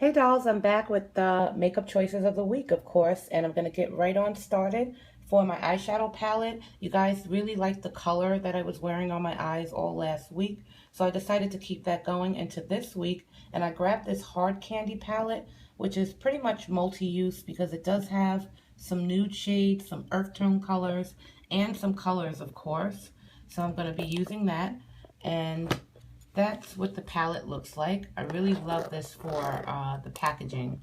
Hey dolls, I'm back with the makeup choices of the week, of course, and I'm going to get right on started. For my eyeshadow palette, you guys really liked the color that I was wearing on my eyes all last week, so I decided to keep that going into this week, and I grabbed this hard candy palette, which is pretty much multi-use because it does have some nude shades, some earth tone colors, and some colors, of course. So I'm going to be using that, and that's what the palette looks like. I really love this for the packaging.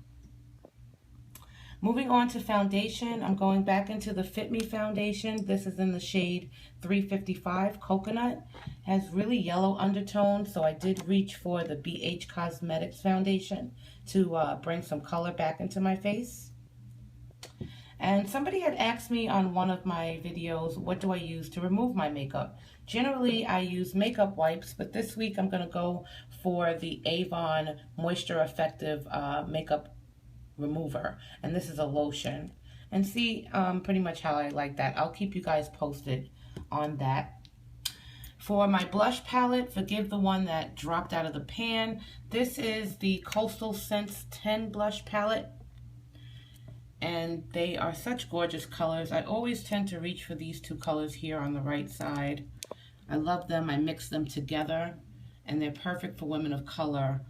Moving on to foundation, I'm going back into the Fit Me foundation. This is in the shade 355 Coconut. Has really yellow undertones, so I did reach for the BH Cosmetics foundation to bring some color back into my face. And somebody had asked me on one of my videos, what do I use to remove my makeup? Generally, I use makeup wipes, but this week I'm going to go for the Avon Moisture Effective Makeup Remover. And this is a lotion. And see pretty much how I like that. I'll keep you guys posted on that. For my blush palette, forgive the one that dropped out of the pan. This is the Coastal Scents 10 blush palette. And they are such gorgeous colors. I always tend to reach for these two colors here on the right side. I love them. I mix them together, and they're perfect for women of color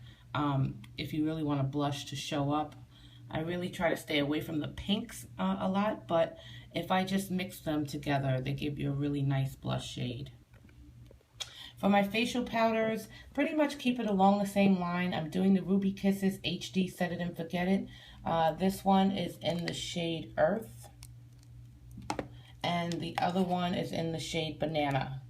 if you really want a blush to show up. I really try to stay away from the pinks a lot, but if I just mix them together, they give you a really nice blush shade. For my facial powders, pretty much keep it along the same line. I'm doing the Ruby Kisses HD Set It and Forget It. This one is in the shade Earth, and the other one is in the shade Banana.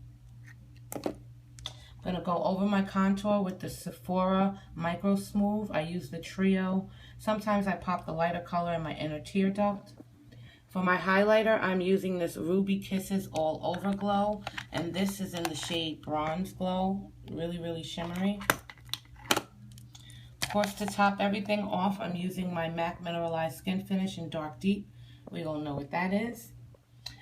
I'm going to go over my contour with the Sephora Micro Smooth. I use the Trio. Sometimes I pop the lighter color in my inner tear duct. For my highlighter, I'm using this Ruby Kisses All Over Glow, and this is in the shade Bronze Glow. Really, really shimmery. Of course, to top everything off, I'm using my MAC Mineralized Skin Finish in Dark Deep. We all know what that is.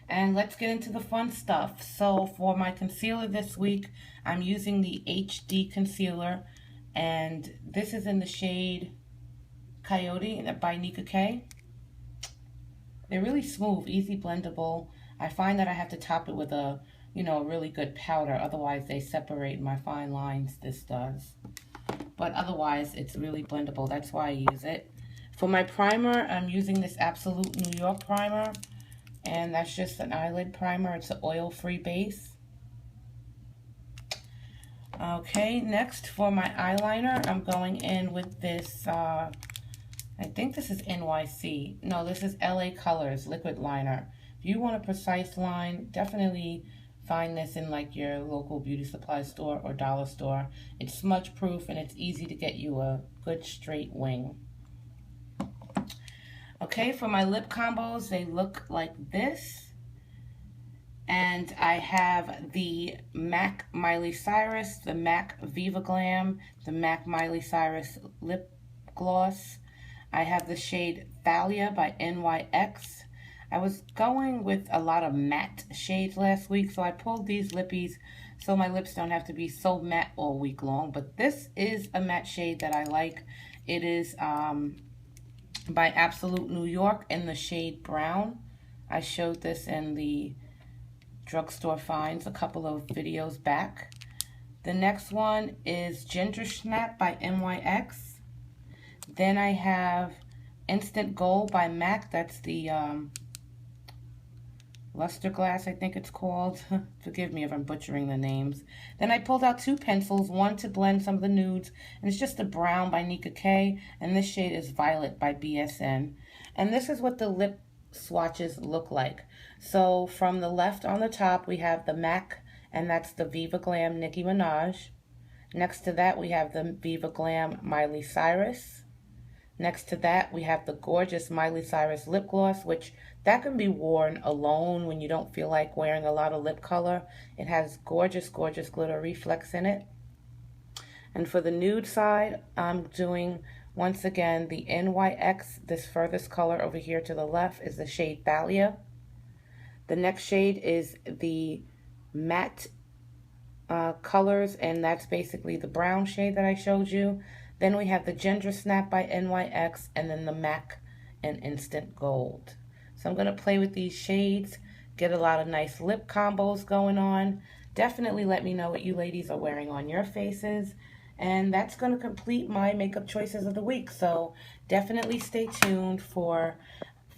And let's get into the fun stuff. So for my concealer this week, I'm using the HD Concealer, and this is in the shade Coyote by Nika K. They're really smooth, easy blendable. I find that I have to top it with a really good powder. Otherwise, they separate my fine lines. This does. But otherwise, it's really blendable. That's why I use it. For my primer, I'm using this Absolute New York primer. And that's just an eyelid primer. It's an oil-free base. Okay, next for my eyeliner, I'm going in with this... I think this is NYC. No, this is LA Colors Liquid Liner. If you want a precise line, definitely find this in like your local beauty supply store or dollar store. It's smudge proof and it's easy to get you a good straight wing. Okay, for my lip combos, they look like this. And I have the MAC Miley Cyrus, the MAC Viva Glam, the MAC Miley Cyrus Lip Gloss. I have the shade Thalia by NYX. I was going with a lot of matte shades last week, so I pulled these lippies so my lips don't have to be so matte all week long. But this is a matte shade that I like. It is by Absolute New York in the shade Brown. I showed this in the Drugstore Finds a couple of videos back. The next one is Ginger Snap by NYX. Then I have Instant Gold by MAC. That's the Luster Glass, I think it's called. Forgive me if I'm butchering the names. Then I pulled out two pencils, one to blend some of the nudes, and it's just a brown by Nika K, and this shade is Violet by BSN. And this is what the lip swatches look like. So from the left on the top, we have the MAC, and that's the Viva Glam Nicki Minaj. Next to that, we have the Viva Glam Miley Cyrus. Next to that, we have the gorgeous Miley Cyrus lip gloss, which that can be worn alone when you don't feel like wearing a lot of lip color. It has gorgeous, gorgeous glitter reflex in it. And for the nude side, I'm doing, once again, the NYX. This furthest color over here to the left is the shade Thalia. The next shade is the matte colors, and that's basically the brown shade that I showed you. Then we have the Ginger Snap by NYX, and then the MAC in Instant Gold. So I'm going to play with these shades, get a lot of nice lip combos going on. Definitely let me know what you ladies are wearing on your faces. And that's going to complete my makeup choices of the week. So definitely stay tuned for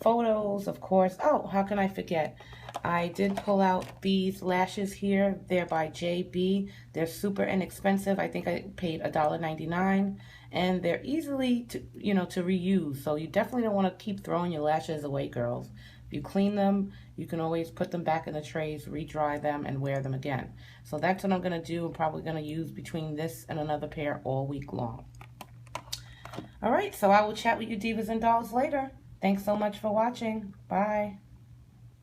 photos, of course. Oh, how can I forget? I did pull out these lashes here. They're by JB. They're super inexpensive. I think I paid $1.99, and they're easily to reuse. So you definitely don't want to keep throwing your lashes away, girls. If you clean them, you can always put them back in the trays, re-dry them, and wear them again. So that's what I'm going to do. I'm probably going to use between this and another pair all week long. All right, so I will chat with you divas and dolls later. Thanks so much for watching. Bye.